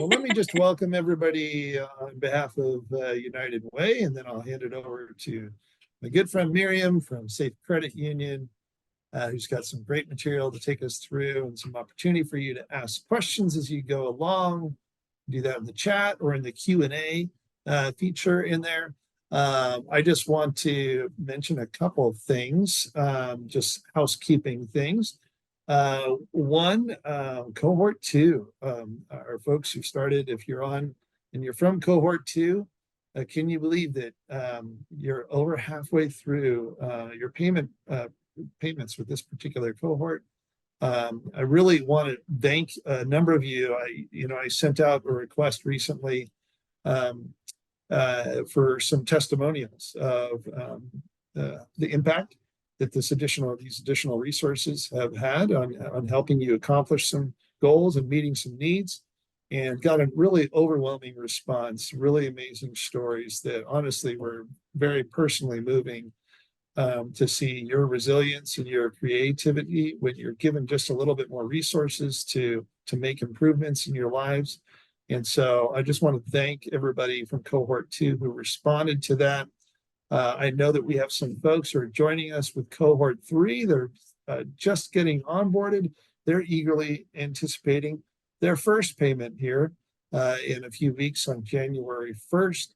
Well, let me just welcome everybody on behalf of United Way, and then I'll hand it over to my good friend Miriam from Safe Credit Union, who's got some great material to take us through and some opportunity for you to ask questions as you go along. Do that in the chat or in the Q&A feature in there. I just want to mention a couple of things, just housekeeping things. One, cohort 2, our folks who started, if you're on and you're from cohort 2, can you believe that you're over halfway through your payments with this particular cohort? I really want to thank a number of you. I sent out a request recently for some testimonials of the impact that these additional resources have had on helping you accomplish some goals and meeting some needs, and got a really overwhelming response, really amazing stories that honestly were very personally moving, to see your resilience and your creativity when you're given just a little bit more resources to make improvements in your lives. And so I just want to thank everybody from cohort 2 who responded to that. I know that we have some folks who are joining us with cohort 3. They're just getting onboarded. They're eagerly anticipating their first payment here in a few weeks on January 1st.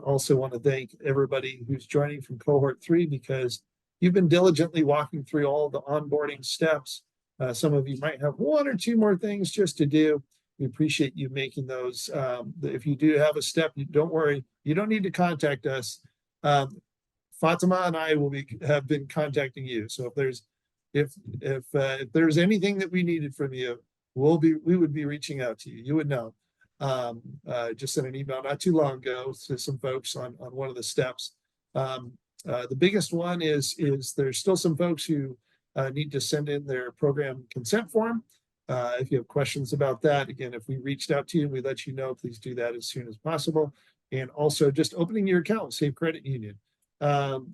Also want to thank everybody who's joining from cohort 3, because you've been diligently walking through all the onboarding steps. Some of you might have 1 or 2 more things just to do. We appreciate you making those. If you do have a step, don't worry. You don't need to contact us. Fatima and I have been contacting you. So if there's anything that we needed from you, we would be reaching out to you. You would know. Just sent an email not too long ago to some folks on one of the steps. The biggest one is there's still some folks who need to send in their program consent form. If you have questions about that, again, if we reached out to you and we let you know, please do that as soon as possible. And also just opening your account, Safe Credit Union.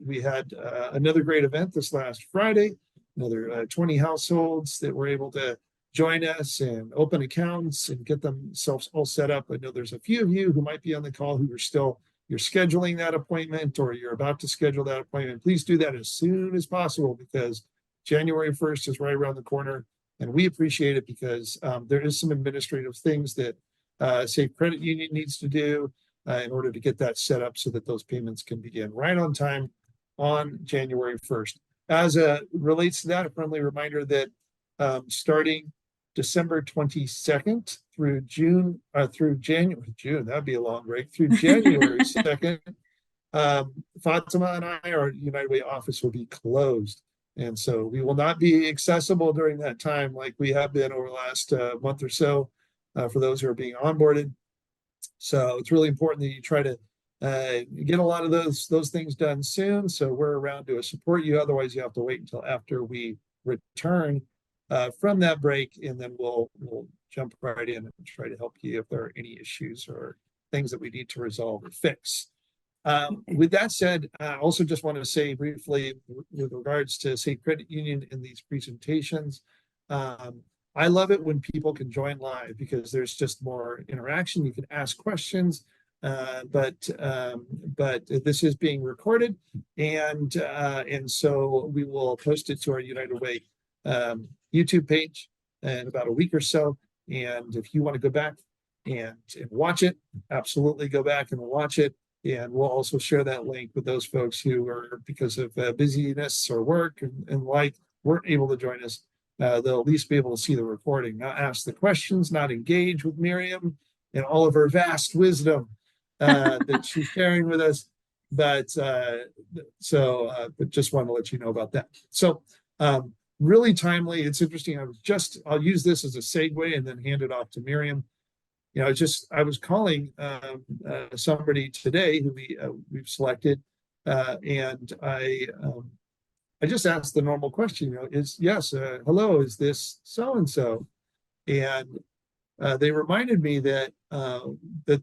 We had another great event this last Friday, another 20 households that were able to join us and open accounts and get themselves all set up. I know there's a few of you who might be on the call who are you're scheduling that appointment, or you're about to schedule that appointment. Please do that as soon as possible, because January 1st is right around the corner. And we appreciate it because there is some administrative things that Safe Credit Union needs to do in order to get that set up so that those payments can begin right on time on January 1st. As relates to that, a friendly reminder that starting December 22nd through January, that'd be a long break, through January 2nd, Fatima and our United Way office will be closed. And so we will not be accessible during that time like we have been over the last month or so for those who are being onboarded. So it's really important that you try to get a lot of those things done soon, so we're around to support you. Otherwise, you have to wait until after we return from that break, and then we'll jump right in and try to help you if there are any issues or things that we need to resolve or fix. With that said, I also just want to say briefly with regards to Safe Credit Union in these presentations, I love it when people can join live because there's just more interaction. You can ask questions, but this is being recorded, and so we will post it to our United Way YouTube page in about a week or so. And if you want to go back and watch it, absolutely go back and watch it. And we'll also share that link with those folks who are, because of busyness or work and weren't able to join us. They'll at least be able to see the recording, not ask the questions, not engage with Miriam and all of her vast wisdom that she's sharing with us. But just want to let you know about that. So really timely. It's interesting. I'll use this as a segue and then hand it off to Miriam. I was calling somebody today who we've selected, and I just asked the normal question, hello, is this so-and-so? And they reminded me that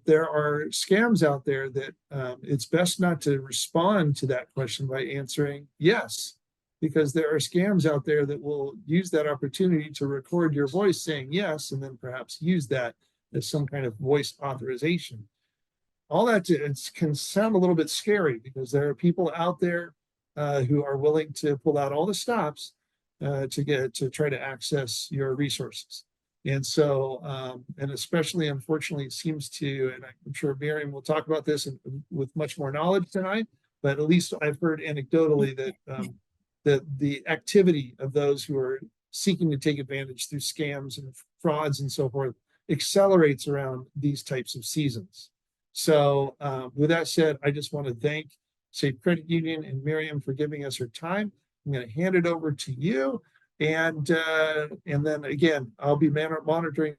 there are scams out there that it's best not to respond to that question by answering yes, because there are scams out there that will use that opportunity to record your voice saying yes, and then perhaps use that as some kind of voice authorization. All that can sound a little bit scary because there are people out there who are willing to pull out all the stops to try to access your resources. And so, and especially, unfortunately, it seems to, and I'm sure Miriam will talk about this with much more knowledge tonight, but at least I've heard anecdotally that the activity of those who are seeking to take advantage through scams and frauds and so forth accelerates around these types of seasons. So with that said, I just want to thank Safe Credit Union and Miriam for giving us her time. I'm going to hand it over to you. And then again, I'll be monitoring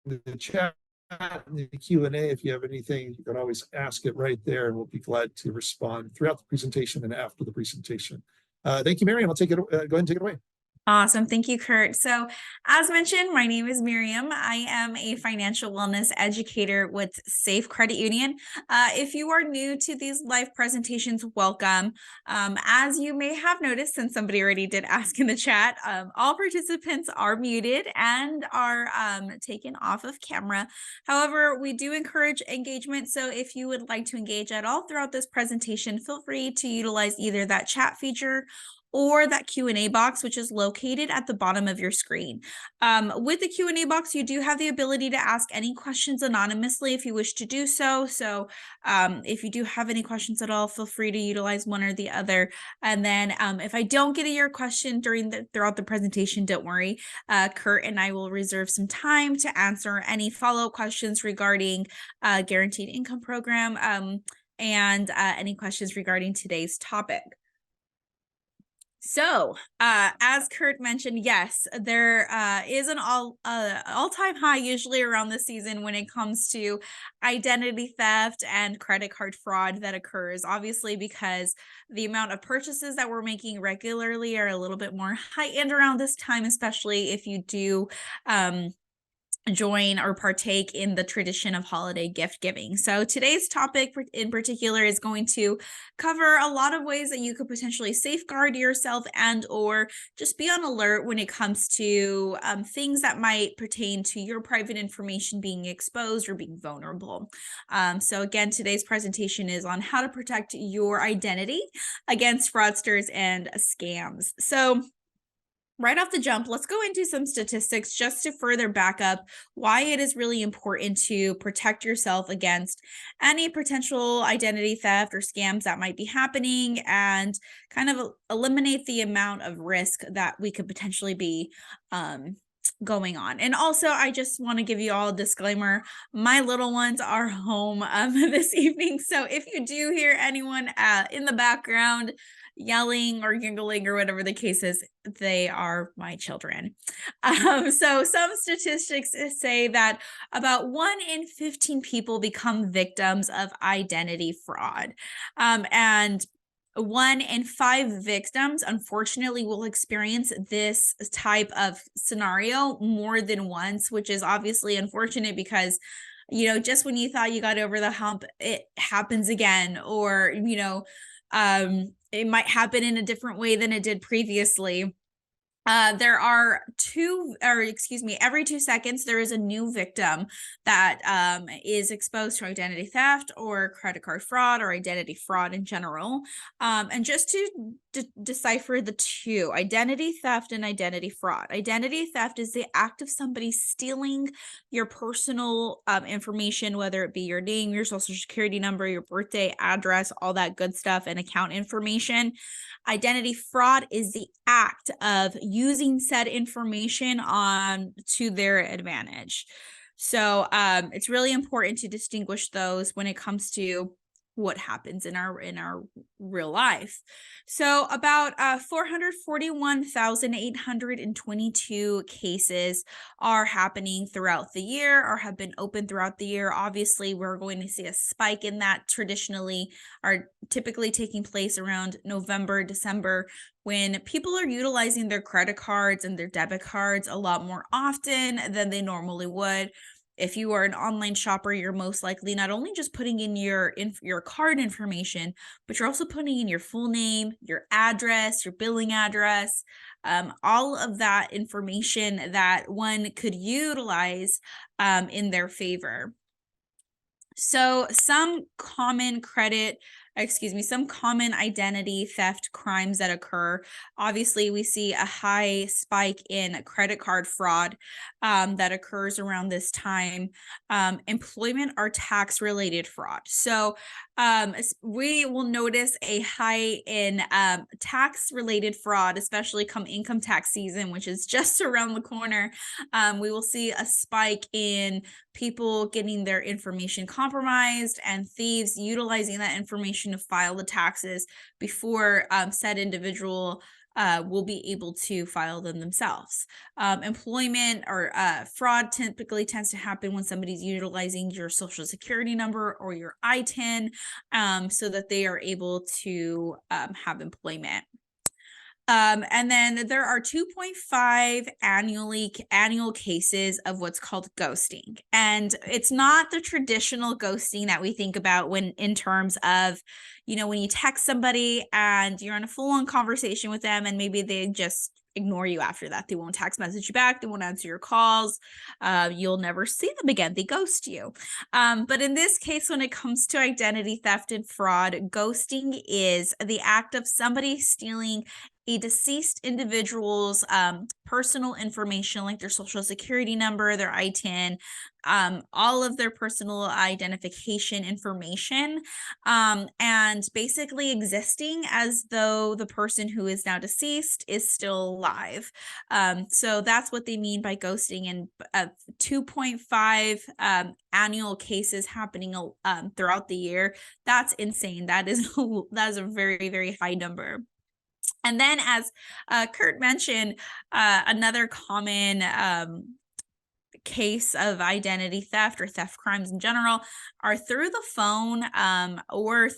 the chat and the Q&A. If you have anything, you can always ask it right there, and we'll be glad to respond throughout the presentation and after the presentation. Thank you, Miriam. I'll take it. Go ahead and take it away. Awesome. Thank you, Kurt. So as mentioned, my name is Miriam. I am a financial wellness educator with Safe Credit Union. If you are new to these live presentations, welcome. As you may have noticed, since somebody already did ask in the chat, all participants are muted and are taken off of camera. However, we do encourage engagement. So if you would like to engage at all throughout this presentation, feel free to utilize either that chat feature or that Q&A box, which is located at the bottom of your screen. With the Q&A box, you do have the ability to ask any questions anonymously if you wish to do so. So if you do have any questions at all, feel free to utilize one or the other. And then if I don't get to your question throughout the presentation, don't worry. Kurt and I will reserve some time to answer any follow-up questions regarding Guaranteed Income Program and any questions regarding today's topic. So, as Kurt mentioned, yes, there is an all-time high usually around this season when it comes to identity theft and credit card fraud that occurs, obviously because the amount of purchases that we're making regularly are a little bit more heightened around this time, especially if you do join or partake in the tradition of holiday gift giving. So today's topic in particular is going to cover a lot of ways that you could potentially safeguard yourself and or just be on alert when it comes to things that might pertain to your private information being exposed or being vulnerable. So again, today's presentation is on how to protect your identity against fraudsters and scams. So right off the jump, let's go into some statistics just to further back up why it is really important to protect yourself against any potential identity theft or scams that might be happening and kind of eliminate the amount of risk that we could potentially be going on. And also, I just want to give you all a disclaimer. My little ones are home this evening. So if you do hear anyone in the background yelling or giggling or whatever the case is, they are my children. So some statistics say that about 1 in 15 people become victims of identity fraud. And 1 in 5 victims, unfortunately, will experience this type of scenario more than once, which is obviously unfortunate because, you know, just when you thought you got over the hump, it happens again, or, you know, it might happen in a different way than it did previously. There are every 2 seconds, there is a new victim that is exposed to identity theft or credit card fraud or identity fraud in general. And just to decipher the two, identity theft and identity fraud. Identity theft is the act of somebody stealing your personal information, whether it be your name, your social security number, your birthday, address, all that good stuff, and account information. Identity fraud is the act of using said information to their advantage. So it's really important to distinguish those when it comes to what happens in our real life. So about 441,822 cases are happening throughout the year or have been open throughout the year. Obviously, we're going to see a spike in that traditionally are typically taking place around November, December, when people are utilizing their credit cards and their debit cards a lot more often than they normally would. If you are an online shopper, you're most likely not only just putting in your card information, but you're also putting in your full name, your address, your billing address, all of that information that one could utilize in their favor. So some common identity theft crimes that occur. Obviously, we see a high spike in credit card fraud that occurs around this time. Employment or tax related fraud. So we will notice a high in tax related fraud, especially come income tax season, which is just around the corner. We will see a spike in people getting their information compromised and thieves utilizing that information to file the taxes before said individual will be able to file them themselves. Employment or fraud typically tends to happen when somebody's utilizing your social security number or your ITIN so that they are able to have employment. And then there are 2.5 annual cases of what's called ghosting. And it's not the traditional ghosting that we think about when in terms of, when you text somebody and you're in a full-on conversation with them and maybe they just ignore you after that. They won't text message you back. They won't answer your calls. You'll never see them again. They ghost you. But in this case, when it comes to identity theft and fraud, ghosting is the act of somebody stealing a deceased individual's personal information, like their social security number, their ITIN, all of their personal identification information, and basically existing as though the person who is now deceased is still alive. So that's what they mean by ghosting, and 2.5 annual cases happening throughout the year. That's insane. That is a very, very high number. And then, as Kurt mentioned, another common case of identity theft or theft crimes in general are through the phone, or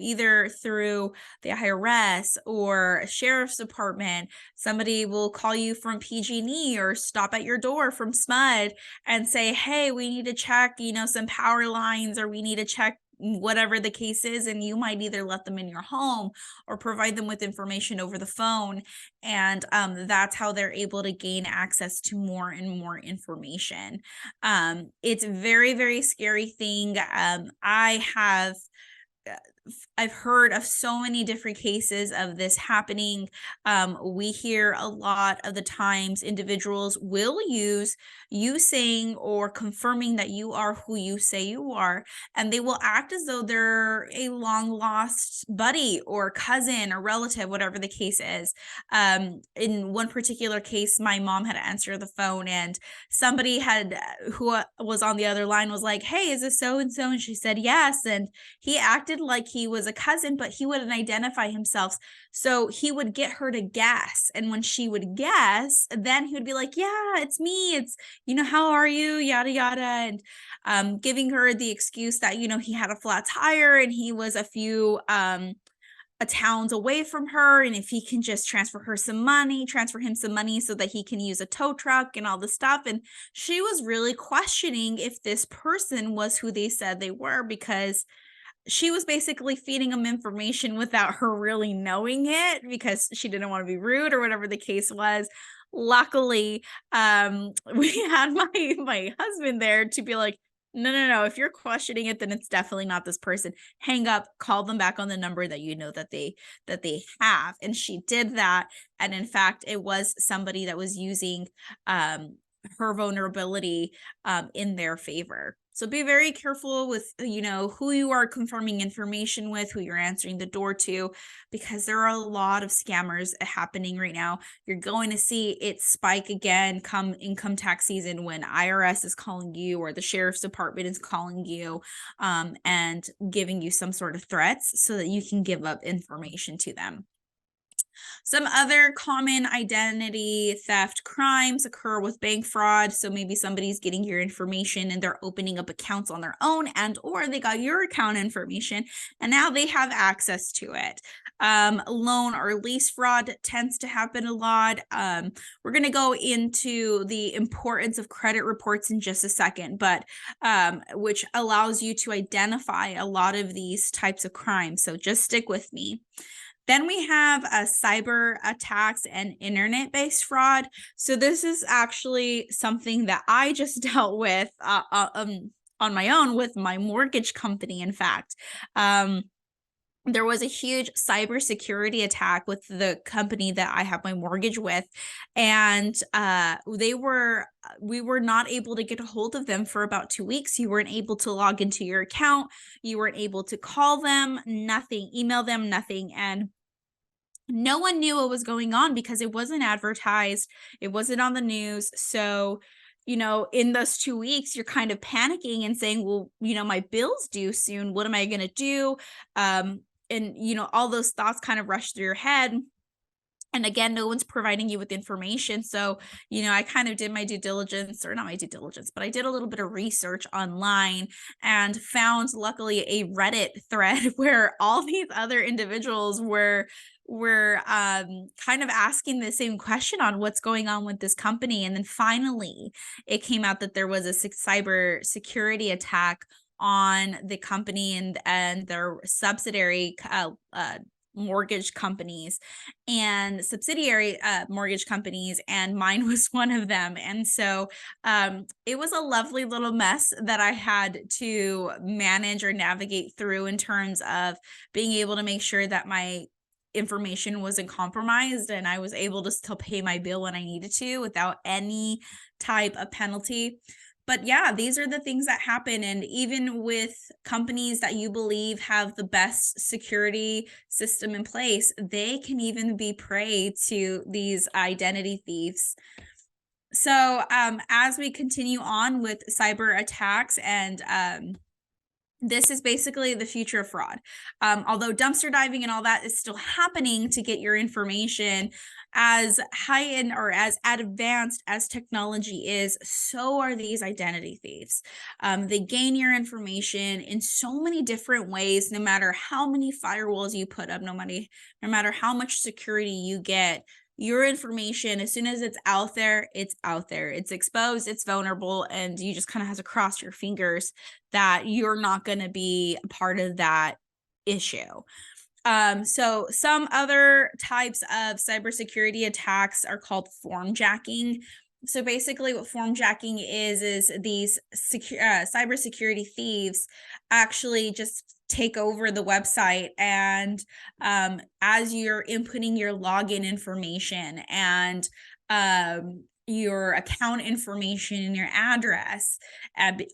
either through the IRS or sheriff's department. Somebody will call you from PG&E or stop at your door from SMUD and say, hey, we need to check, some power lines, or we need to check whatever the case is, and you might either let them in your home or provide them with information over the phone, and that's how they're able to gain access to more and more information. It's a very, very scary thing. I've heard of so many different cases of this happening. We hear a lot of the times individuals will use you saying or confirming that you are who you say you are, and they will act as though they're a long lost buddy or cousin or relative, whatever the case is. In one particular case, my mom had answered the phone, and somebody who was on the other line was like, hey, is this so and so? And she said yes. And he acted like he was a cousin, but he wouldn't identify himself. So he would get her to guess. And when she would guess, then he would be like, yeah, it's me. It's, how are you? Yada, yada. And giving her the excuse that, he had a flat tire and he was a few towns away from her. And if he can just transfer him some money so that he can use a tow truck and all this stuff. And she was really questioning if this person was who they said they were, because she was basically feeding him information without her really knowing it, because she didn't want to be rude or whatever the case was. Luckily, we had my husband there to be like, no, if you're questioning it, then it's definitely not this person. Hang up, call them back on the number that that they have. And she did that. And in fact, it was somebody that was using her vulnerability in their favor. So be very careful with, who you are confirming information with, who you're answering the door to, because there are a lot of scammers happening right now. You're going to see it spike again come income tax season when IRS is calling you or the sheriff's department is calling you and giving you some sort of threats so that you can give up information to them. Some other common identity theft crimes occur with bank fraud. So maybe somebody's getting your information and they're opening up accounts on their own, and or they got your account information and now they have access to it. Loan or lease fraud tends to happen a lot. We're going to go into the importance of credit reports in just a second, but which allows you to identify a lot of these types of crimes. So just stick with me. Then we have cyber attacks and internet-based fraud. So this is actually something that I just dealt with on my own with my mortgage company, in fact. There was a huge cybersecurity attack with the company that I have my mortgage with, and we were not able to get a hold of them for about 2 weeks. You weren't able to log into your account. You weren't able to call them, nothing, email them, nothing. And no one knew what was going on because it wasn't advertised. It wasn't on the news. So, in those 2 weeks, you're kind of panicking and saying, well, my bill's due soon. What am I going to do? And all those thoughts kind of rush through your head. And again, no one's providing you with information. So, I kind of did my due diligence, or not my due diligence, but I did a little bit of research online and found, luckily, a Reddit thread where all these other individuals were kind of asking the same question on what's going on with this company. And then finally, it came out that there was a cyber security attack on the company and their subsidiary mortgage companies and subsidiary mortgage companies, and mine was one of them. And so it was a lovely little mess that I had to manage or navigate through in terms of being able to make sure that my information wasn't compromised and I was able to still pay my bill when I needed to without any type of penalty. But yeah, these are the things that happen. And even with companies that you believe have the best security system in place, they can even be prey to these identity thieves. So as we continue on with cyber attacks, and this is basically the future of fraud. Although dumpster diving and all that is still happening to get your information, as high end or as advanced as technology is, so are these identity thieves. They gain your information in so many different ways, no matter how many firewalls you put up, no matter how much security you get. Your information, as soon as it's out there, it's out there. It's exposed, it's vulnerable, and you just kind of have to cross your fingers that you're not going to be a part of that issue. So some other types of cybersecurity attacks are called form jacking. So basically what form jacking is these cybersecurity thieves actually just take over the website, and as you're inputting your login information and your account information and your address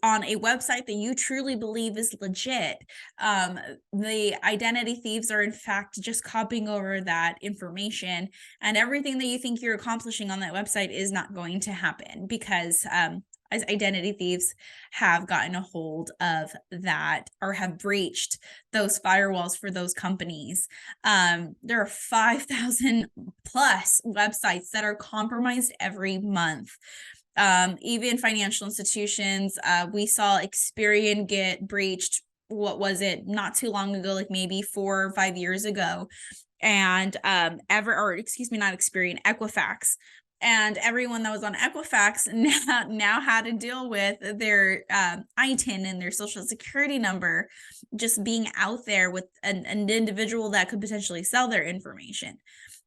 on a website that you truly believe is legit, the identity thieves are in fact just copying over that information, and everything that you think you're accomplishing on that website is not going to happen because as identity thieves have gotten a hold of that or have breached those firewalls for those companies. There are 5,000 plus websites that are compromised every month. Even financial institutions, we saw Experian get breached. What was it? Not too long ago, like maybe 4 or 5 years ago. And not Experian, Equifax. And everyone that was on Equifax now had to deal with their ITIN and their social security number just being out there with an individual that could potentially sell their information.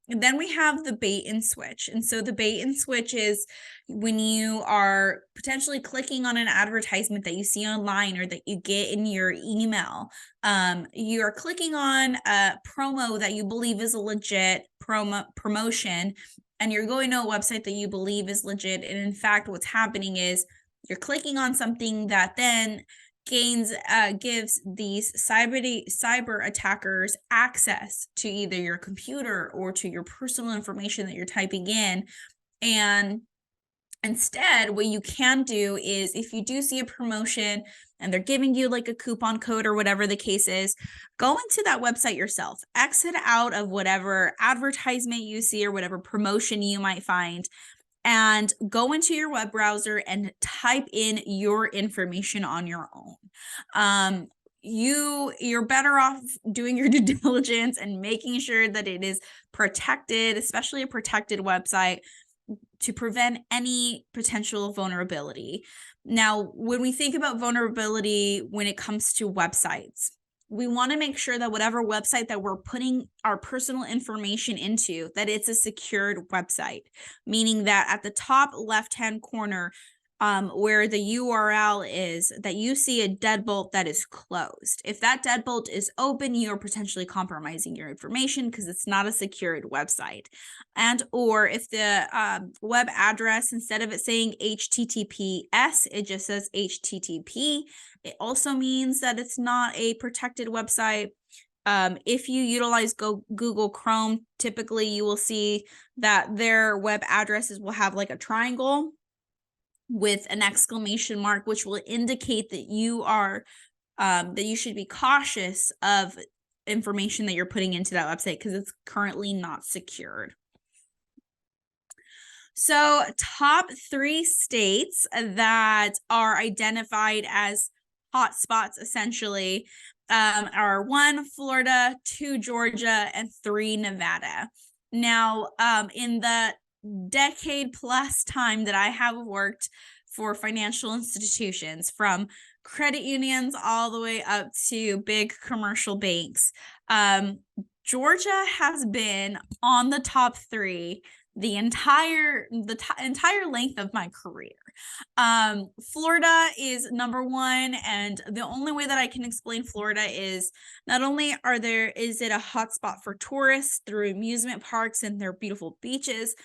And then we have the bait and switch. And so the bait and switch is when you are potentially clicking on an advertisement that you see online or that you get in your email. You are clicking on a promo that you believe is a legit promotion, and you're going to a website that you believe is legit. And in fact, what's happening is you're clicking on something that then gives these cyber attackers access to either your computer or to your personal information that you're typing in. And Instead, what you can do is if you do see a promotion and they're giving you like a coupon code or whatever the case is, go into that website yourself, exit out of whatever advertisement you see or whatever promotion you might find, and go into your web browser and type in your information on your own. You're better off doing your due diligence and making sure that it is protected, especially a protected website, to prevent any potential vulnerability. Now, when we think about vulnerability when it comes to websites, we want to make sure that whatever website that we're putting our personal information into, that it's a secured website, meaning that at the top left-hand corner, where the URL is, that you see a deadbolt that is closed. If that deadbolt is open, you're potentially compromising your information because it's not a secured website. And or if the web address, instead of it saying HTTPS, it just says HTTP, it also means that it's not a protected website. If you utilize Google Chrome, typically you will see that their web addresses will have like a triangle with an exclamation mark, which will indicate that you are that you should be cautious of information that you're putting into that website because it's currently not secured. So, top 3 states that are identified as hotspots essentially are 1, Florida, 2, Georgia, and 3, Nevada. Now, in the decade plus time that I have worked for financial institutions, from credit unions all the way up to big commercial banks, Georgia has been on the top 3 the entire length of my career. Florida is number 1, and the only way that I can explain Florida is not only is it a hotspot for tourists through amusement parks and their beautiful beaches,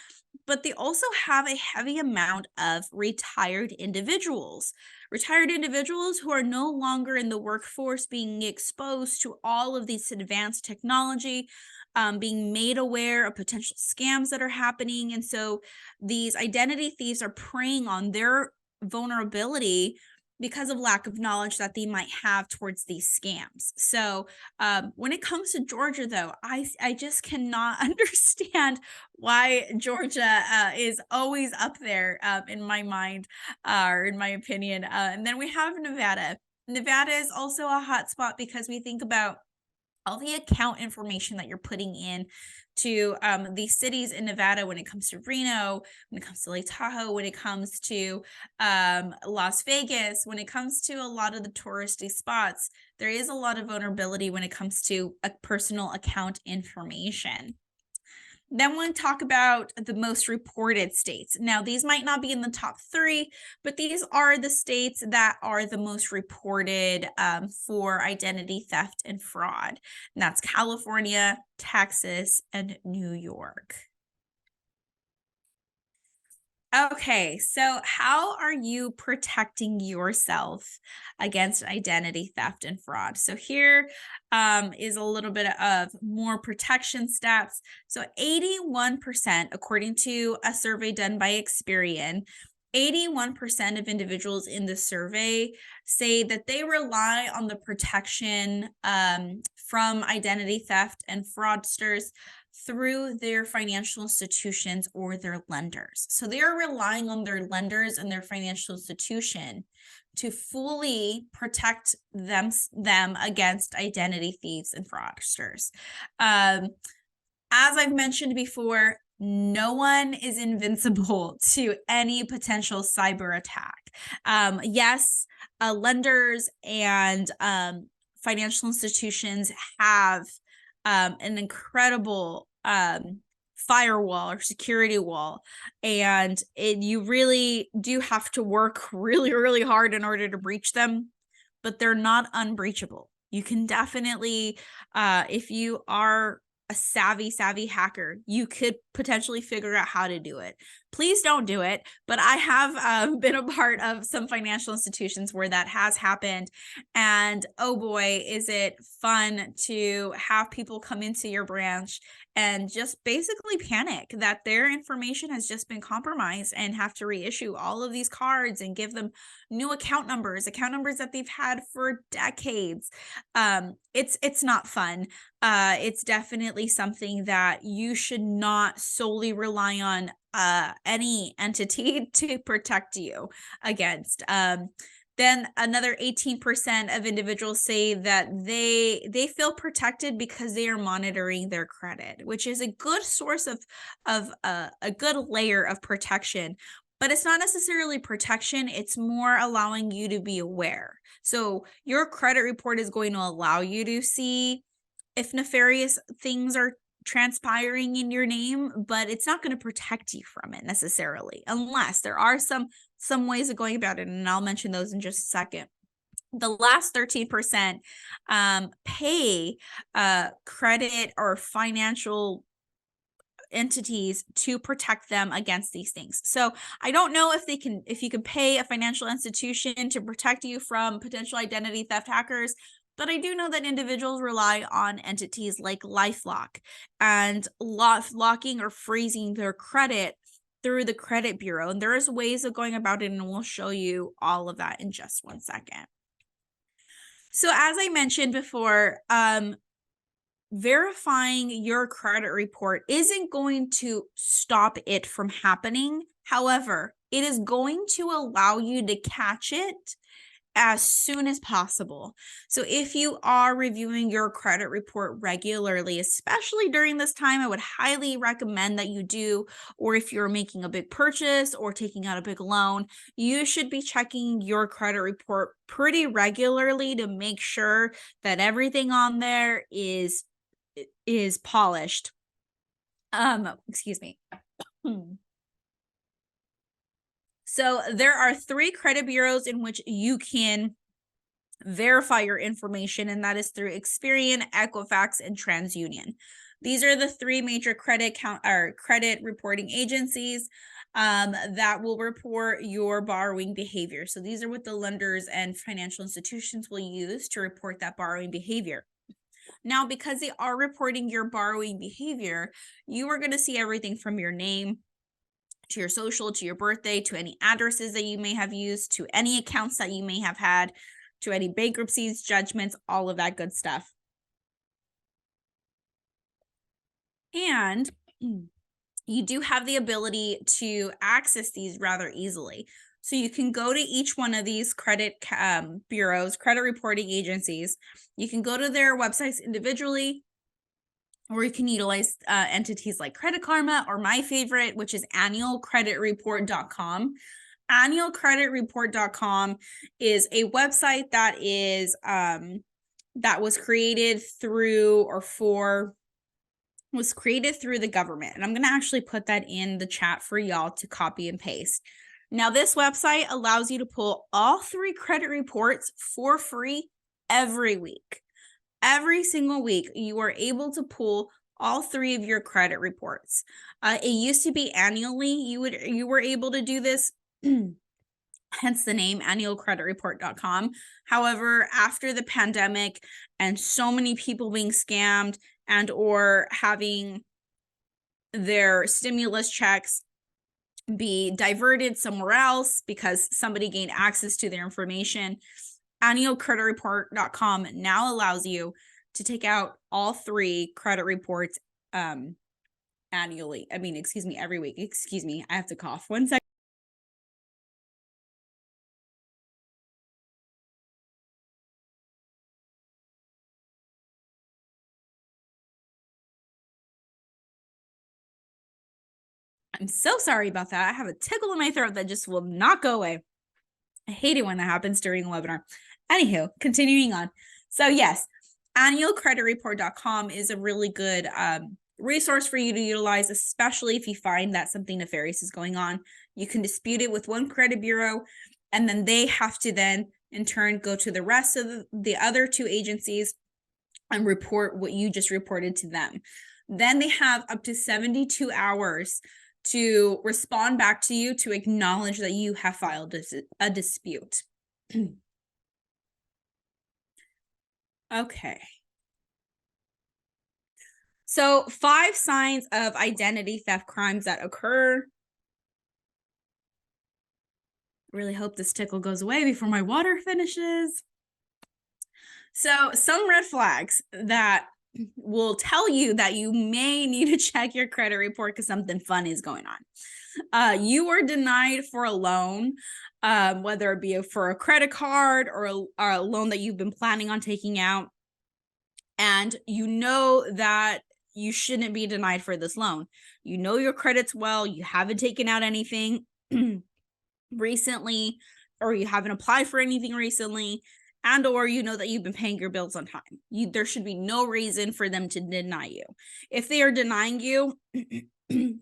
but they also have a heavy amount of retired individuals who are no longer in the workforce, being exposed to all of these advanced technology, being made aware of potential scams that are happening. And so these identity thieves are preying on their vulnerability because of lack of knowledge that they might have towards these scams. So when it comes to Georgia, though, I just cannot understand why Georgia is always up there in my mind, or in my opinion. And then we have Nevada. Nevada is also a hotspot because we think about all the account information that you're putting in to these cities in Nevada when it comes to Reno, when it comes to Lake Tahoe, when it comes to Las Vegas, when it comes to a lot of the touristy spots, there is a lot of vulnerability when it comes to a personal account information. Then we'll talk about the most reported states. Now, these might not be in the top 3, but these are the states that are the most reported for identity theft and fraud. And that's California, Texas, and New York. Okay, so how are you protecting yourself against identity theft and fraud? So here is a little bit of more protection steps. So 81%, according to a survey done by Experian, 81% of individuals in the survey say that they rely on the protection from identity theft and fraudsters through their financial institutions or their lenders. So they are relying on their lenders and their financial institution to fully protect them against identity thieves and fraudsters. As I've mentioned before, no one is invincible to any potential cyber attack. Yes, lenders and financial institutions have an incredible firewall or security wall, and you really do have to work really, really hard in order to breach them, but they're not unbreachable. You can definitely, if you are a savvy hacker, you could potentially figure out how to do it. Please don't do it. But I have been a part of some financial institutions where that has happened. And oh boy, is it fun to have people come into your branch and just basically panic that their information has just been compromised and have to reissue all of these cards and give them new account numbers that they've had for decades. It's not fun. It's definitely something that you should not solely rely on any entity to protect you against. Then another 18% of individuals say that they feel protected because they are monitoring their credit, which is a good source of a good layer of protection. But it's not necessarily protection, it's more allowing you to be aware. So your credit report is going to allow you to see if nefarious things are transpiring in your name, but it's not going to protect you from it necessarily, unless there are some ways of going about it, and I'll mention those in just a second. The last 13% pay credit or financial entities to protect them against these things. So I don't know if you can pay a financial institution to protect you from potential identity theft hackers, but I do know that individuals rely on entities like LifeLock and locking or freezing their credit through the credit bureau. And there is ways of going about it, and we'll show you all of that in just one second. So as I mentioned before, verifying your credit report isn't going to stop it from happening. However, it is going to allow you to catch it as soon as possible. So if you are reviewing your credit report regularly, especially during this time, I would highly recommend that you do, or if you're making a big purchase or taking out a big loan, you should be checking your credit report pretty regularly to make sure that everything on there is polished. Excuse me. So there are 3 credit bureaus in which you can verify your information, and that is through Experian, Equifax, and TransUnion. These are the 3 major credit reporting agencies that will report your borrowing behavior. So these are what the lenders and financial institutions will use to report that borrowing behavior. Now, because they are reporting your borrowing behavior, you are going to see everything from your name to your social, to your birthday, to any addresses that you may have used, to any accounts that you may have had, to any bankruptcies, judgments, all of that good stuff. And you do have the ability to access these rather easily. So you can go to each one of these credit bureaus, credit reporting agencies. You can go to their websites individually, or you can utilize entities like Credit Karma, or my favorite, which is annualcreditreport.com. Annualcreditreport.com is a website that is that was created through the government. And I'm going to actually put that in the chat for y'all to copy and paste. Now, this website allows you to pull all 3 credit reports for free every week. Every single week, you are able to pull all 3 of your credit reports. It used to be annually. You were able to do this, hence the name annualcreditreport.com. However, after the pandemic and so many people being scammed and or having their stimulus checks be diverted somewhere else because somebody gained access to their information, annualcreditreport.com now allows you to take out all 3 credit reports every week. Excuse me, I have to cough. 1 second. I'm so sorry about that. I have a tickle in my throat that just will not go away. I hate it when that happens during a webinar. Anywho, continuing on. So yes, annualcreditreport.com is a really good resource for you to utilize, especially if you find that something nefarious is going on. You can dispute it with one credit bureau, and then they have to then in turn go to the rest of the other 2 agencies and report what you just reported to them. Then they have up to 72 hours to respond back to you to acknowledge that you have filed a dispute. Okay. So 5 signs of identity theft crimes that occur. Really hope this tickle goes away before my water finishes. So some red flags that will tell you that you may need to check your credit report because something fun is going on. You were denied for a loan, whether it be for a credit card or a loan that you've been planning on taking out. And you know that you shouldn't be denied for this loan. You know your credit's well, you haven't taken out anything recently, or you haven't applied for anything recently, and or you know that you've been paying your bills on time. There should be no reason for them to deny you. If they are denying you,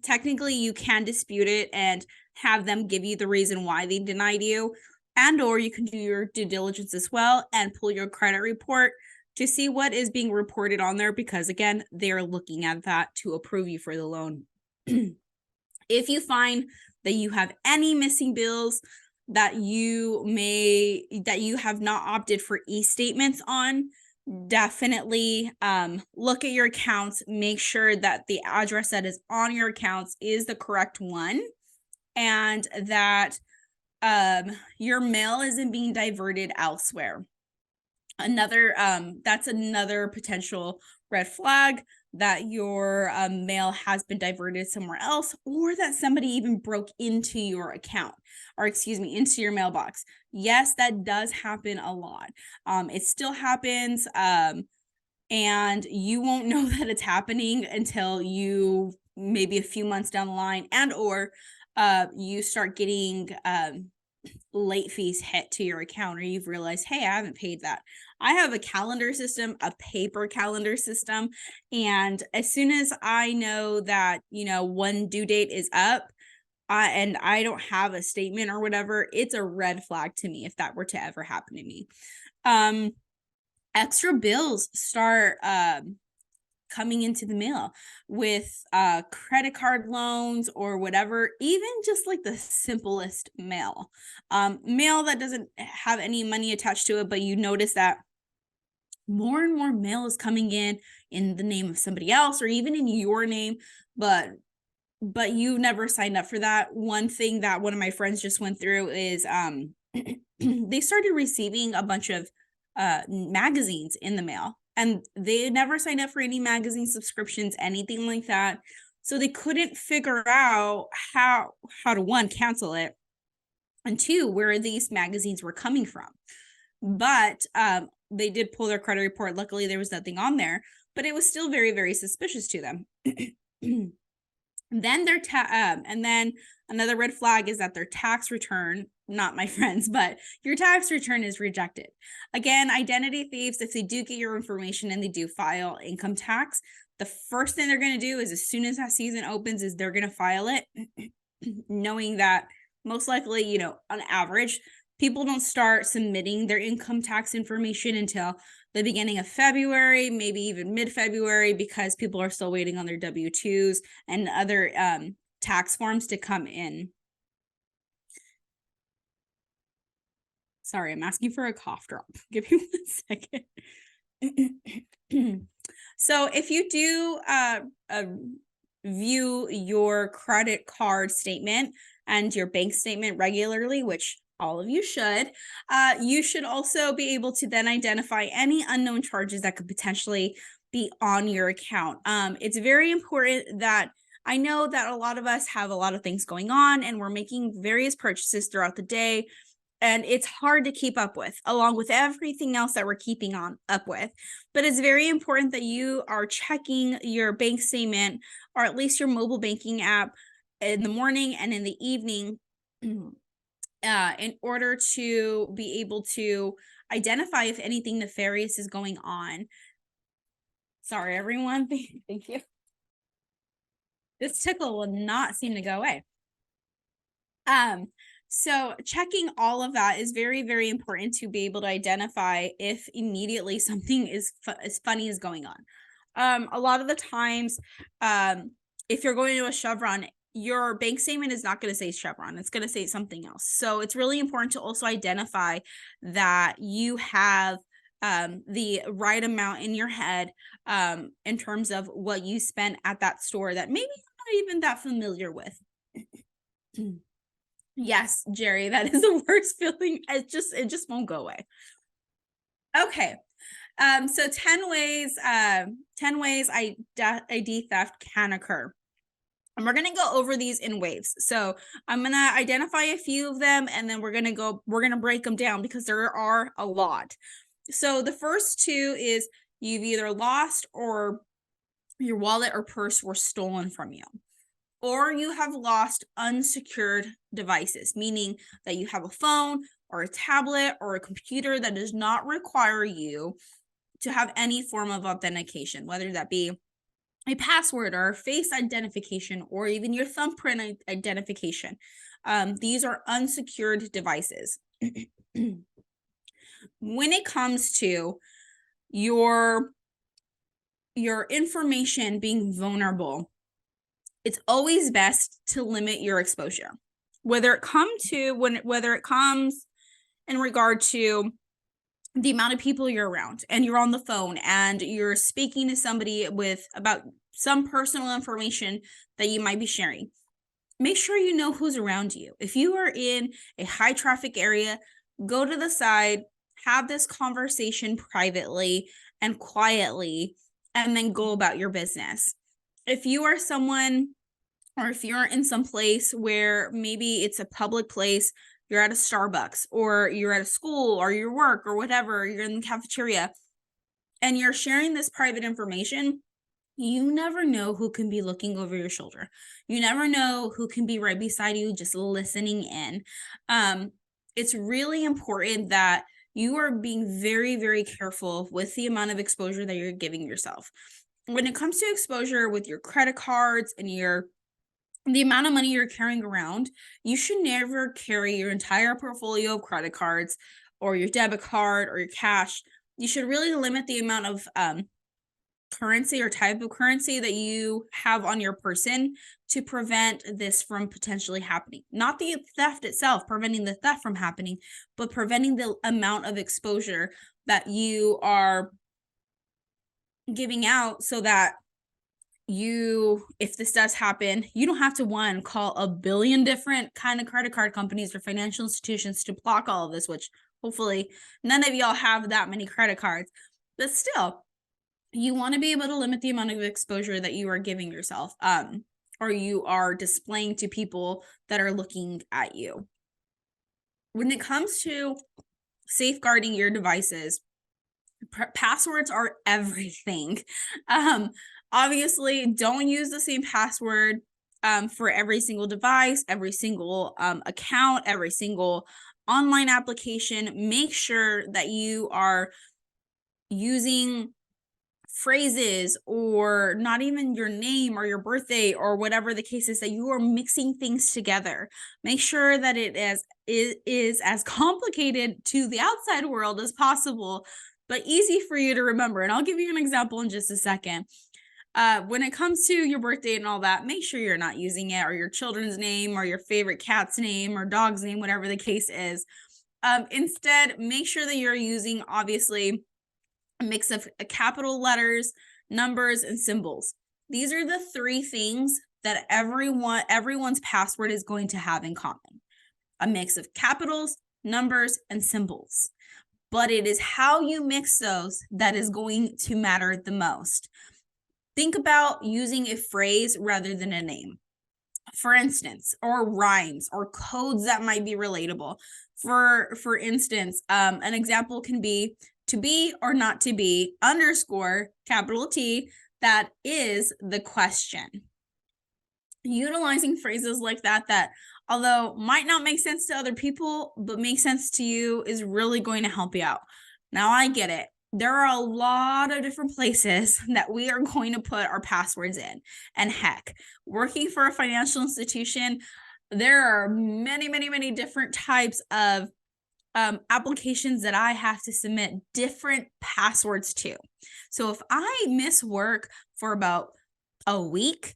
technically you can dispute it and have them give you the reason why they denied you, and or you can do your due diligence as well and pull your credit report to see what is being reported on there, because again, they're looking at that to approve you for the loan. If you find that you have any missing bills that you have not opted for e-statements on, definitely look at your accounts, make sure that the address that is on your accounts is the correct one, and that your mail isn't being diverted elsewhere. That's another potential red flag, that your mail has been diverted somewhere else, or that somebody even broke into your account, or into your mailbox. Yes, that does happen a lot. It still happens, and you won't know that it's happening until you maybe a few months down the line, and or you start getting late fees hit to your account, or you've realized, hey, I haven't paid that. I have a calendar system, a paper calendar system, and as soon as I know that, one due date is up, and I don't have a statement or whatever, it's a red flag to me if that were to ever happen to me. Extra bills start coming into the mail with credit card loans or whatever, even just like the simplest mail that doesn't have any money attached to it, but you notice that more and more mail is coming in the name of somebody else, or even in your name, but you never signed up for that. One thing that one of my friends just went through is they started receiving a bunch of magazines in the mail, and they never signed up for any magazine subscriptions, anything like that. So they couldn't figure out how to, one, cancel it, and two, where these magazines were coming from. But they did pull their credit report. Luckily, there was nothing on there, but it was still very, very suspicious to them. Then and then another red flag is that their tax return, not my friends, but your tax return is rejected. Again, identity thieves, if they do get your information and they do file income tax, the first thing they're going to do is, as soon as that season opens, is they're going to file it, knowing that most likely, on average, people don't start submitting their income tax information until the beginning of February, maybe even mid-February, because people are still waiting on their W-2s and other tax forms to come in. Sorry, I'm asking for a cough drop. Give me 1 second. So if you do view your credit card statement and your bank statement regularly, which all of you should also be able to then identify any unknown charges that could potentially be on your account. It's very important that, I know that a lot of us have a lot of things going on and we're making various purchases throughout the day, and it's hard to keep up with, along with everything else that we're keeping up with. But it's very important that you are checking your bank statement, or at least your mobile banking app, in the morning and in the evening, in order to be able to identify if anything nefarious is going on. Sorry, everyone. Thank you. This tickle will not seem to go away. So checking all of that is very, very important to be able to identify if immediately something is funny is going on. A lot of the times, if you're going to a Chevron your bank statement is not going to say Chevron. It's going to say something else. So it's really important to also identify that you have the right amount in your head in terms of what you spent at that store that maybe you're not even that familiar with. Yes, Jerry, that is the worst feeling. It just won't go away. Okay. So 10 ways ID theft can occur. And we're going to go over these in waves. So I'm going to identify a few of them, and then we're going to break them down because there are a lot. So the first two is you've either lost or your wallet or purse were stolen from you, or you have lost unsecured devices, meaning that you have a phone or a tablet or a computer that does not require you to have any form of authentication, whether that be a password or face identification or even your thumbprint identification. These are unsecured devices. When it comes to your information being vulnerable, it's always best to limit your exposure. Whether it comes in regard to the amount of people you're around and you're on the phone and you're speaking to somebody about some personal information that you might be sharing, make sure you know who's around you. If you are in a high traffic area, go to the side, have this conversation privately and quietly, and then go about your business. If you are someone, or if you're in some place where maybe it's a public place, you're at a Starbucks or you're at a school or your work or whatever, you're in the cafeteria and you're sharing this private information, you never know who can be looking over your shoulder. You never know who can be right beside you just listening in. It's really important that you are being very, very careful with the amount of exposure that you're giving yourself. When it comes to exposure with your credit cards and the amount of money you're carrying around, you should never carry your entire portfolio of credit cards or your debit card or your cash. You should really limit the amount of currency or type of currency that you have on your person to prevent this from potentially happening. Not the theft itself, preventing the theft from happening, but preventing the amount of exposure that you are giving out so that if this does happen, you don't have to call a billion different kind of credit card companies or financial institutions to block all of this, which hopefully none of y'all have that many credit cards. But still, you want to be able to limit the amount of exposure that you are giving yourself, or you are displaying to people that are looking at you. When it comes to safeguarding your devices, passwords are everything. Obviously, don't use the same password for every single device, every single account, every single online application. Make sure that you are using phrases or not even your name or your birthday or whatever the case is, that you are mixing things together. Make sure that it is as complicated to the outside world as possible, but easy for you to remember. And I'll give you an example in just a second. When it comes to your birthday and all that, make sure you're not using it or your children's name or your favorite cat's name or dog's name, whatever the case is. Instead, make sure that you're using, obviously, a mix of capital letters, numbers, and symbols. These are the three things that everyone's password is going to have in common. A mix of capitals, numbers, and symbols. But it is how you mix those that is going to matter the most. Think about using a phrase rather than a name, for instance, or rhymes or codes that might be relatable. For instance, an example can be to be or not to be _ capital T, that is the question. Utilizing phrases like that although might not make sense to other people, but make sense to you, is really going to help you out. Now, I get it. There are a lot of different places that we are going to put our passwords in. And heck, working for a financial institution, there are many, many, many different types of applications that I have to submit different passwords to. So if I miss work for about a week,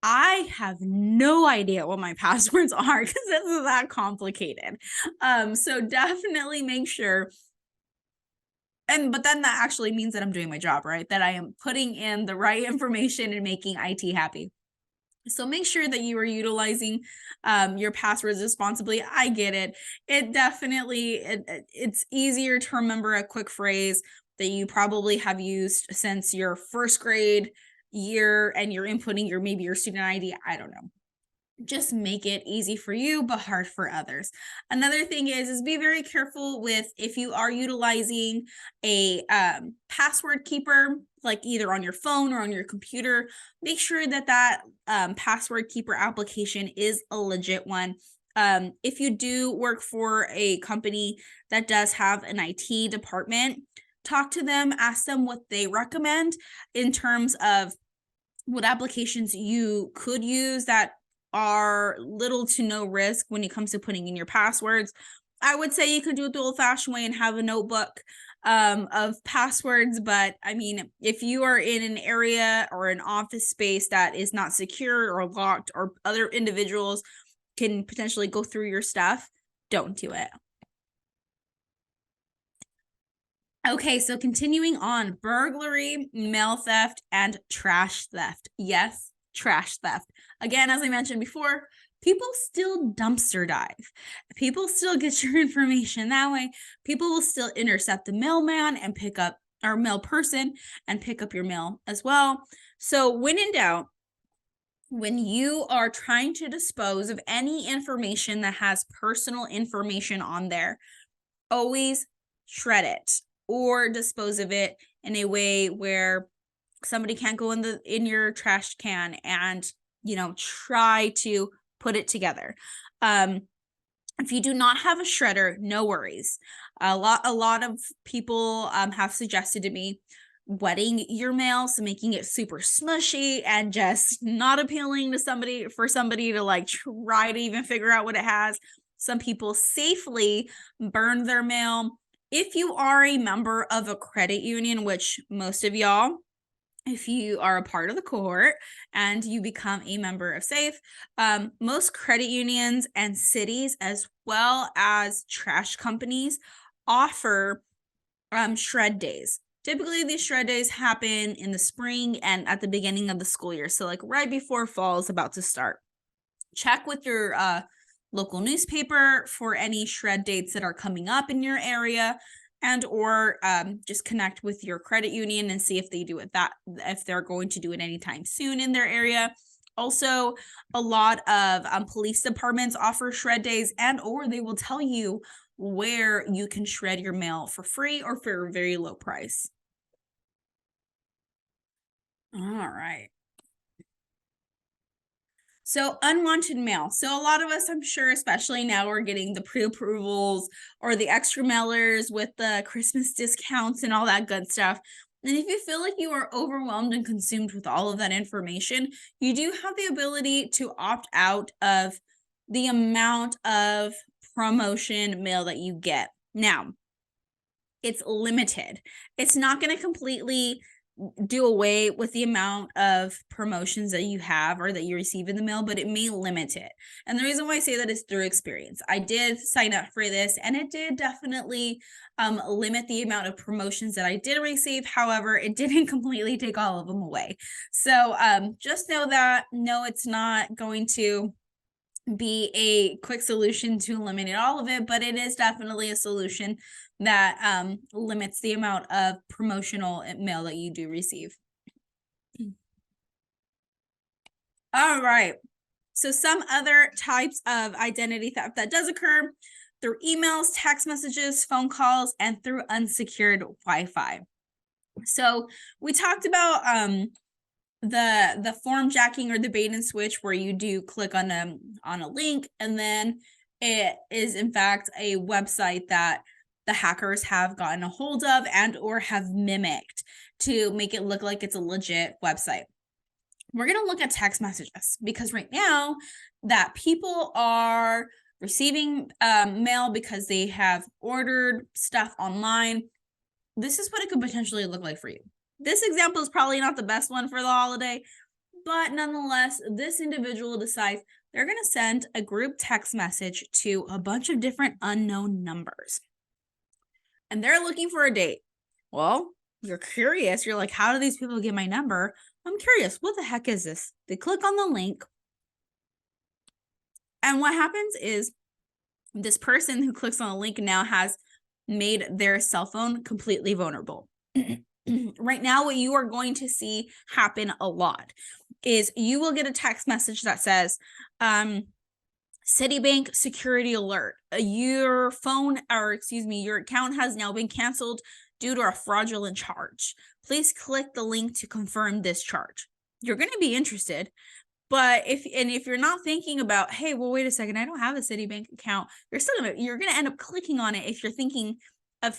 I have no idea what my passwords are because it's that complicated. So definitely make sure. But then that actually means that I'm doing my job, right? That I am putting in the right information and making IT happy. So make sure that you are utilizing your passwords responsibly. I get it. It definitely, it's easier to remember a quick phrase that you probably have used since your first grade year and you're inputting maybe your student ID. I don't know. Just make it easy for you but hard for others. Another thing is be very careful with if you are utilizing a password keeper, like either on your phone or on your computer. Make sure that password keeper application is a legit one. If you do work for a company that does have an IT department, talk to them, ask them what they recommend in terms of what applications you could use that are little to no risk when it comes to putting in your passwords. I would say you could do it the old-fashioned way and have a notebook of passwords. But I mean, if you are in an area or an office space that is not secure or locked or other individuals can potentially go through your stuff, don't do it. Okay, so continuing on, burglary, mail theft, and trash theft. Yes, trash theft. Again, as I mentioned before, people still dumpster dive. People still get your information that way. People will still intercept the mailman and pick up our mail person and pick up your mail as well. So when in doubt, when you are trying to dispose of any information that has personal information on there, always shred it or dispose of it in a way where somebody can't go in your trash can and try to put it together. If you do not have a shredder, no worries. A lot of people have suggested to me wetting your mail, so making it super smushy and just not appealing to somebody to like try to even figure out what it has. Some people safely burn their mail. If you are a member of a credit union, which most of y'all, if you are a part of the cohort and you become a member of SAFE, most credit unions and cities, as well as trash companies, offer shred days. Typically, these shred days happen in the spring and at the beginning of the school year. So like right before fall is about to start. Check with your local newspaper for any shred dates that are coming up in your area, and or just connect with your credit union and see if they do it if they're going to do it anytime soon in their area. Also, a lot of police departments offer shred days, and or they will tell you where you can shred your mail for free or for a very low price. All right. So unwanted mail. So a lot of us, I'm sure, especially now, we're getting the pre-approvals or the extra mailers with the Christmas discounts and all that good stuff. And if you feel like you are overwhelmed and consumed with all of that information, you do have the ability to opt out of the amount of promotion mail that you get. Now, it's limited. It's not going to completely do away with the amount of promotions that you have or that you receive in the mail, but it may limit it. And the reason why I say that is through experience. I did sign up for this and it did definitely limit the amount of promotions that I did receive. However, it didn't completely take all of them away. So just know that, no, it's not going to be a quick solution to eliminate all of it, but it is definitely a solution that limits the amount of promotional mail that you do receive. All right. So some other types of identity theft that does occur through emails, text messages, phone calls, and through unsecured Wi-Fi. So we talked about the form jacking or the bait and switch, where you do click on a link and then it is in fact a website that the hackers have gotten a hold of and or have mimicked to make it look like it's a legit website. We're going to look at text messages because right now that people are receiving mail because they have ordered stuff online. This is what it could potentially look like for you. This example is probably not the best one for the holiday, But nonetheless, this individual decides they're going to send a group text message to a bunch of different unknown numbers. And they're looking for a date. Well, you're curious. You're like, how do these people get my number? I'm curious. What the heck is this? They click on the link. And what happens is this person who clicks on the link now has made their cell phone completely vulnerable. Right now, what you are going to see happen a lot is you will get a text message that says, Citibank security alert. Your phone, or excuse me, your account has now been canceled due to a fraudulent charge. Please click the link to confirm this charge. You're going to be interested. But if you're not thinking about, hey, well, wait a second, I don't have a Citibank account, you're gonna end up clicking on it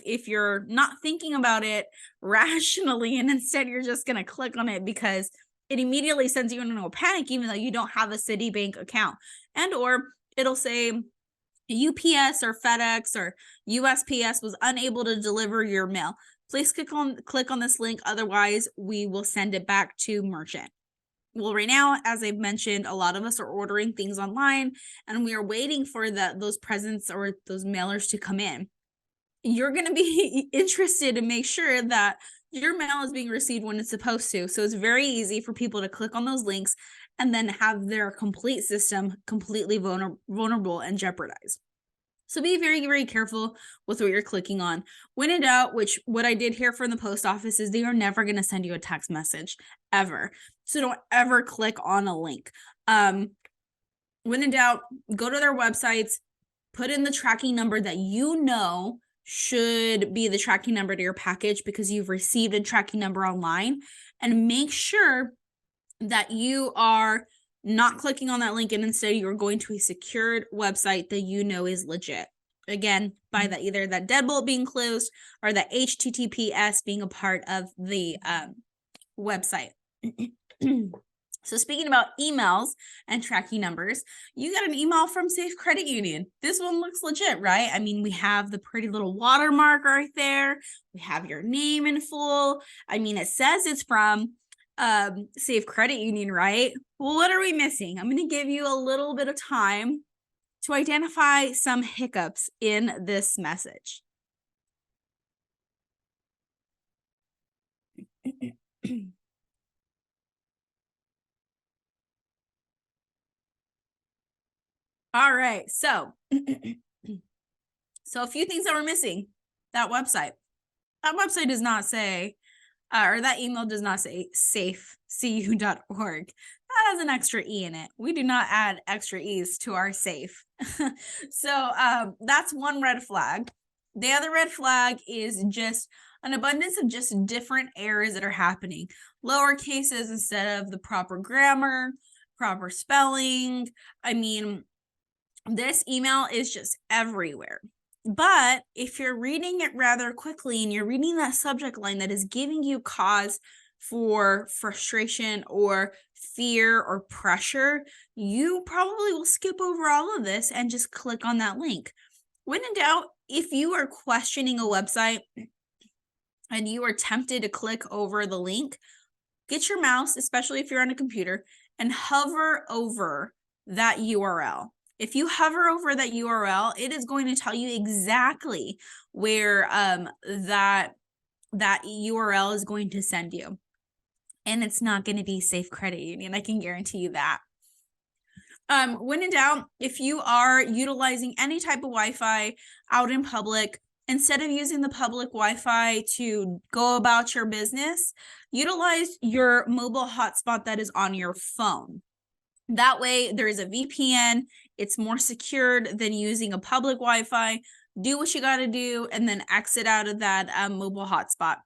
if you're not thinking about it rationally, and instead you're just gonna click on it because it immediately sends you into a panic, even though you don't have a Citibank account. And or it'll say UPS or FedEx or USPS was unable to deliver your mail. Please click on this link, otherwise we will send it back to merchant. Well, right now, as I've mentioned, a lot of us are ordering things online and we are waiting for those presents or those mailers to come in. You're going to be interested to make sure that your mail is being received when it's supposed to. So it's very easy for people to click on those links and then have their complete system completely vulnerable and jeopardized. So be very, very careful with what you're clicking on. When in doubt, which what I did hear from the post office is they are never going to send you a text message ever. So don't ever click on a link. When in doubt, go to their websites, put in the tracking number that you know should be the tracking number to your package because you've received a tracking number online, and make sure that you are not clicking on that link and instead you're going to a secured website that you know is legit. Again, by that either that deadbolt being closed or that HTTPS being a part of the website. So speaking about emails and tracking numbers, you got an email from Safe Credit Union. This one looks legit, right? I mean, we have the pretty little watermark right there. We have your name in full. I mean, it says it's from Safe Credit Union, right? Well, what are we missing? I'm going to give you a little bit of time to identify some hiccups in this message. All right, so a few things that we're missing. That website does not say, or that email does not say safecu.org. That has an extra E in it. We do not add extra E's to our safe. So that's one red flag. The other red flag is just an abundance of just different errors that are happening. Lower cases instead of the proper grammar, proper spelling. I mean, this email is just everywhere. But if you're reading it rather quickly and you're reading that subject line that is giving you cause for frustration or fear or pressure, you probably will skip over all of this and just click on that link. When in doubt, if you are questioning a website and you are tempted to click over the link, get your mouse, especially if you're on a computer, and hover over that URL. If you hover over that URL, it is going to tell you exactly where that URL is going to send you. And it's not going to be Safe Credit Union. I can guarantee you that. When in doubt, if you are utilizing any type of Wi-Fi out in public, instead of using the public Wi-Fi to go about your business, utilize your mobile hotspot that is on your phone. That way, there is a VPN. It's more secured than using a public Wi-Fi. Do what you got to do and then exit out of that mobile hotspot.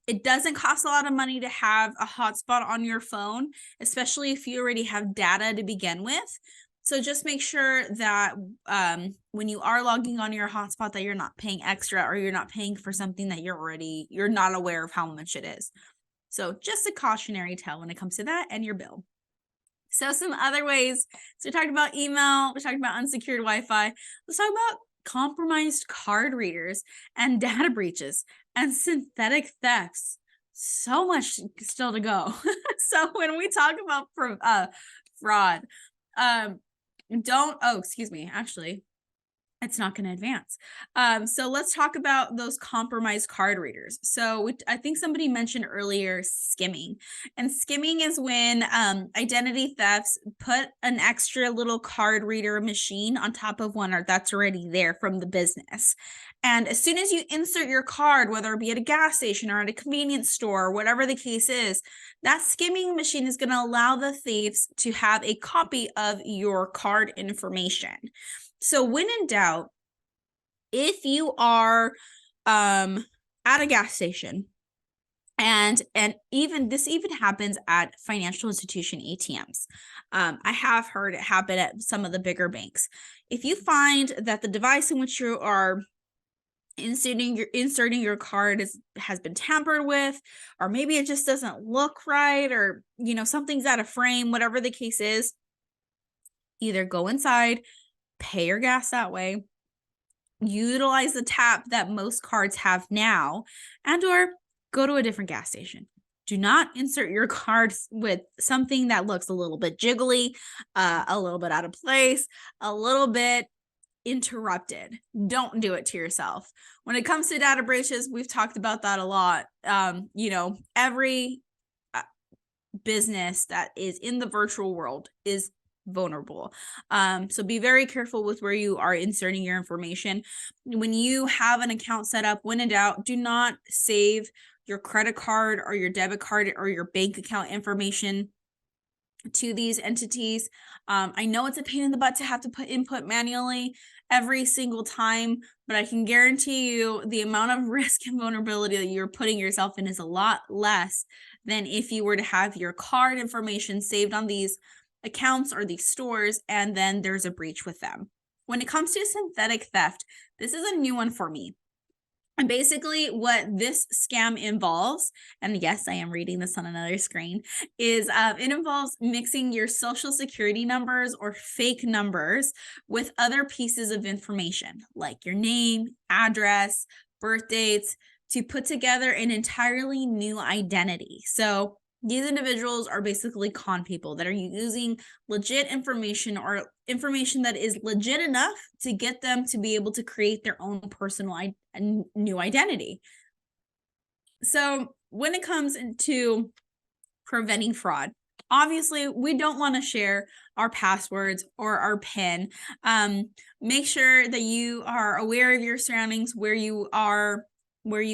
It doesn't cost a lot of money to have a hotspot on your phone, especially if you already have data to begin with. So just make sure that when you are logging on your hotspot that you're not paying extra or you're not paying for something that you're not aware of how much it is. So just a cautionary tale when it comes to that and your bill. So some other ways. So we talked about email, we talked about unsecured Wi-Fi. Let's talk about compromised card readers and data breaches and synthetic thefts. So much still to go. So when we talk about fraud, excuse me, actually, it's not going to advance. So let's talk about those compromised card readers. So I think somebody mentioned earlier skimming, and skimming is when identity thefts put an extra little card reader machine on top of one that's already there from the business. And as soon as you insert your card, whether it be at a gas station or at a convenience store, or whatever the case is, that skimming machine is going to allow the thieves to have a copy of your card information. So when in doubt, if you are at a gas station, and even happens at financial institution ATMs. I have heard it happen at some of the bigger banks. If you find that the device in which you are inserting your card has been tampered with, or maybe it just doesn't look right, or something's out of frame, whatever the case is, either go inside, pay your gas that way, utilize the tap that most cards have now, and or go to a different gas station. Do not insert your cards with something that looks a little bit jiggly, a little bit out of place, a little bit interrupted. Don't do it to yourself. When it comes to data breaches, we've talked about that a lot. Every business that is in the virtual world is vulnerable. So be very careful with where you are inserting your information. When you have an account set up, when in doubt, do not save your credit card or your debit card or your bank account information to these entities. I know it's a pain in the butt to have to put input manually every single time, but I can guarantee you the amount of risk and vulnerability that you're putting yourself in is a lot less than if you were to have your card information saved on these accounts or these stores, and then there's a breach with them. When it comes to synthetic theft, this is a new one for me. And basically what this scam involves, and yes, I am reading this on another screen, is it involves mixing your social security numbers or fake numbers with other pieces of information, like your name, address, birth dates, to put together an entirely new identity. So these individuals are basically con people that are using legit information or information that is legit enough to get them to be able to create their own personal new identity. So when it comes into preventing fraud, obviously we don't want to share our passwords or our PIN. Make sure that you are aware of your surroundings, where you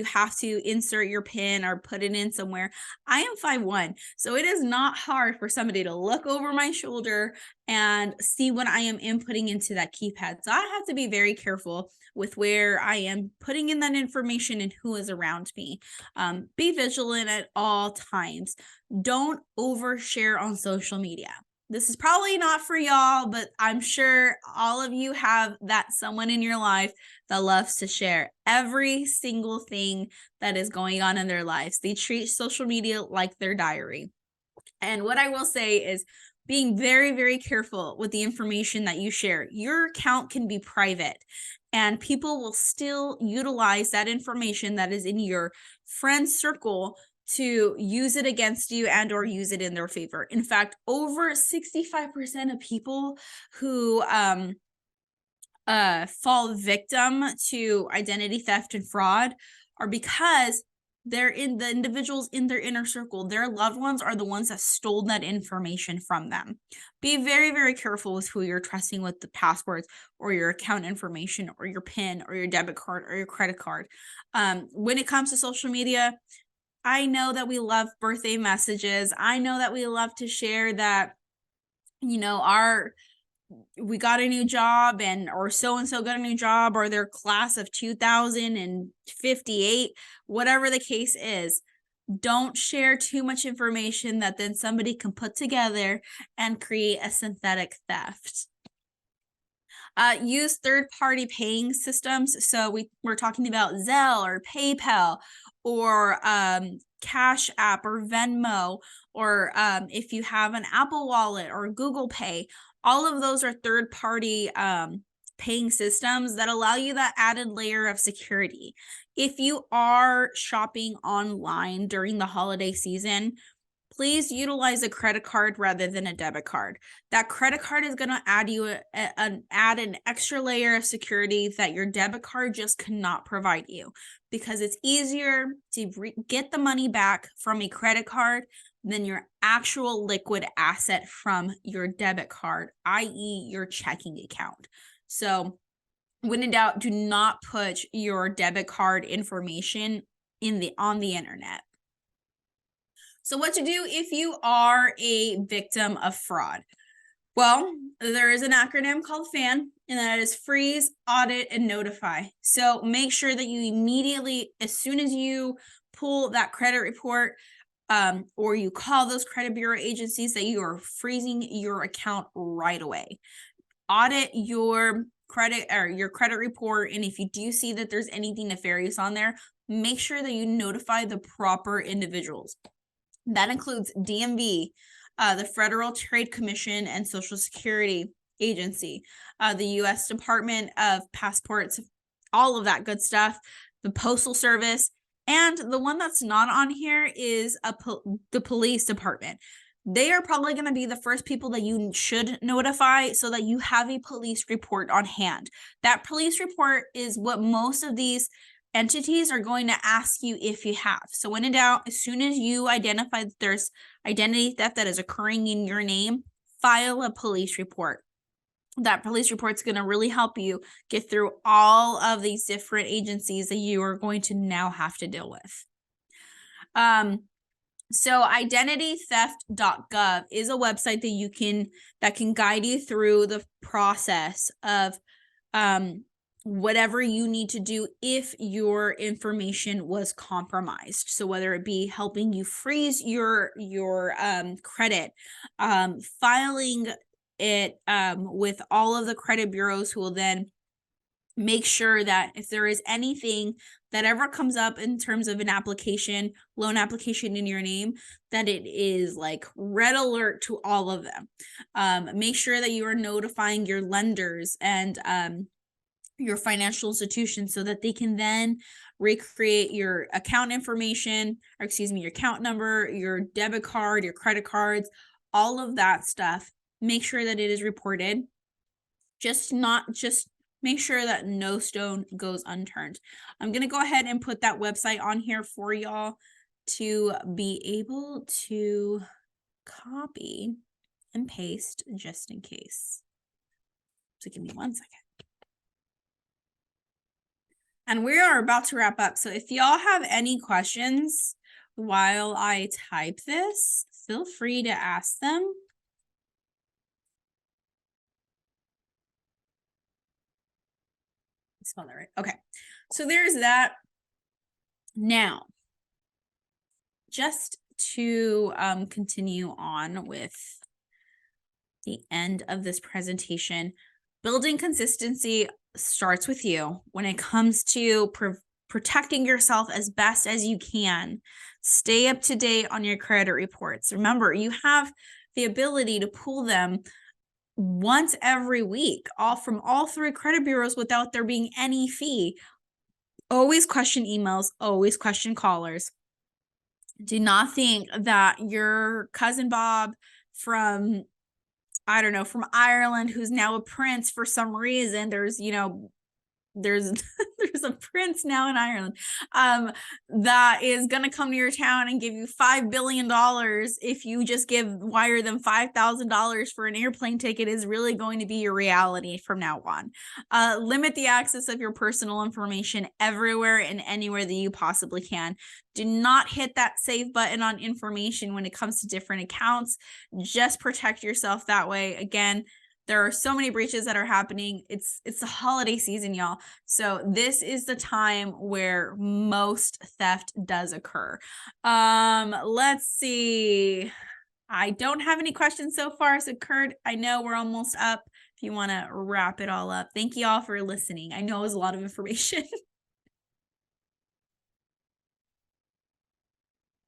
have to insert your PIN or put it in somewhere. I am 5'1", so it is not hard for somebody to look over my shoulder and see what I am inputting into that keypad. So I have to be very careful with where I am putting in that information and who is around me. Be vigilant at all times. Don't overshare on social media. This is probably not for y'all, but I'm sure all of you have that someone in your life that loves to share every single thing that is going on in their lives. They treat social media like their diary. And what I will say is being very, very careful with the information that you share. Your account can be private, and people will still utilize that information that is in your friend circle to use it against you and or use it in their favor. In fact, over 65% of people who fall victim to identity theft and fraud are because they're in the individuals in their inner circle. Their loved ones are the ones that stole that information from them. Be very, very careful with who you're trusting with the passwords or your account information or your PIN or your debit card or your credit card. When it comes to social media, I know that we love birthday messages. I know that we love to share that, we got a new job or so-and-so got a new job, or their class of 2058, whatever the case is. Don't share too much information that then somebody can put together and create a synthetic theft. Use third-party paying systems. So we're talking about Zelle or PayPal or Cash App or Venmo, or if you have an Apple Wallet or Google Pay. All of those are third-party paying systems that allow you that added layer of security. If you are shopping online during the holiday season, please utilize a credit card rather than a debit card. That credit card is going to add you add an extra layer of security that your debit card just cannot provide you, because it's easier to get the money back from a credit card than your actual liquid asset from your debit card, i.e. your checking account. So when in doubt, do not put your debit card information on the internet. So what to do if you are a victim of fraud? Well, there is an acronym called FAN, and that is freeze, audit, and notify. So make sure that you immediately, as soon as you pull that credit report, or you call those credit bureau agencies, that you are freezing your account right away. Audit your credit report, and if you do see that there's anything nefarious on there, make sure that you notify the proper individuals. That includes DMV, the Federal Trade Commission and Social Security Agency, the U.S. Department of Passports, all of that good stuff, the Postal Service, and the one that's not on here is the police department. They are probably going to be the first people that you should notify so that you have a police report on hand. That police report is what most of these entities are going to ask you if you have. So when in doubt, as soon as you identify that there's identity theft that is occurring in your name, file a police report. That police report is going to really help you get through all of these different agencies that you are going to now have to deal with. So identitytheft.gov is a website that can guide you through the process of whatever you need to do if your information was compromised. So whether it be helping you freeze your credit, filing it with all of the credit bureaus, who will then make sure that if there is anything that ever comes up in terms of an application, loan application in your name, that it is like red alert to all of them. Make sure that you are notifying your lenders and your financial institutions so that they can then recreate your account information, or your account number, your debit card, your credit cards, all of that stuff. Make sure that it is reported. Just make sure that no stone goes unturned. I'm going to go ahead and put that website on here for y'all to be able to copy and paste just in case. So give me 1 second. And we are about to wrap up. So if y'all have any questions while I type this, feel free to ask them. Spell that right. Okay. So there's that. Now, just to continue on with the end of this presentation, building consistency starts with you when it comes to protecting yourself as best as you can. Stay up to date on your credit reports. Remember, you have the ability to pull them once every week, from all 3 credit bureaus without there being any fee. Always question emails, always question callers. Do not think that your cousin Bob from Ireland, who's now a prince for some reason, there's a prince now in Ireland, that is going to come to your town and give you $5 billion if you just wire them $5,000 for an airplane ticket, is really going to be your reality from now on. Limit the access of your personal information everywhere and anywhere that you possibly can. Do not hit that save button on information when it comes to different accounts. Just protect yourself that way. Again, there are so many breaches that are happening. It's the holiday season, y'all. So this is the time where most theft does occur. Let's see. I don't have any questions so far. So Kurt, I know we're almost up. If you want to wrap it all up. Thank you all for listening. I know it was a lot of information.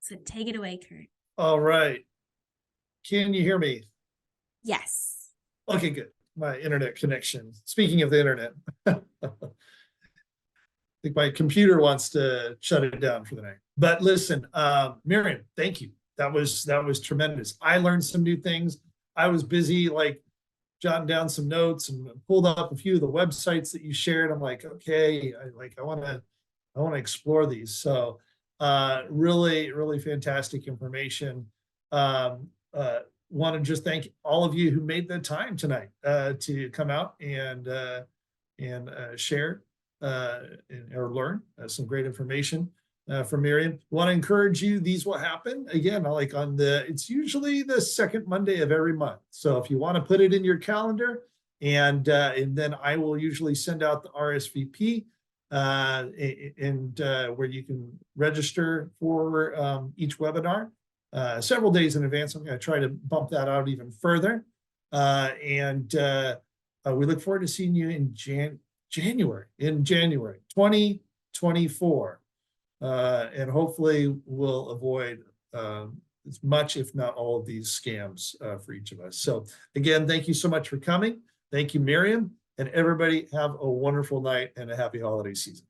So take it away, Kurt. All right. Can you hear me? Yes. Okay, good. My internet connection. Speaking of the internet, I think my computer wants to shut it down for the night. But listen, Miriam, thank you. that was tremendous. I learned some new things. I was busy like jotting down some notes and pulled up a few of the websites that you shared. I'm like, okay, I want to explore these. So really, really fantastic information. Want to just thank all of you who made the time tonight to come out and share or learn some great information from Miriam. Want to encourage you, these will happen again, like it's usually the second Monday of every month. So if you want to put it in your calendar, and then I will usually send out the RSVP where you can register for each webinar several days in advance. I'm going to try to bump that out even further. We look forward to seeing you in January 2024. And hopefully we'll avoid as much, if not all, of these scams for each of us. So again, thank you so much for coming. Thank you, Miriam, and everybody have a wonderful night and a happy holiday season.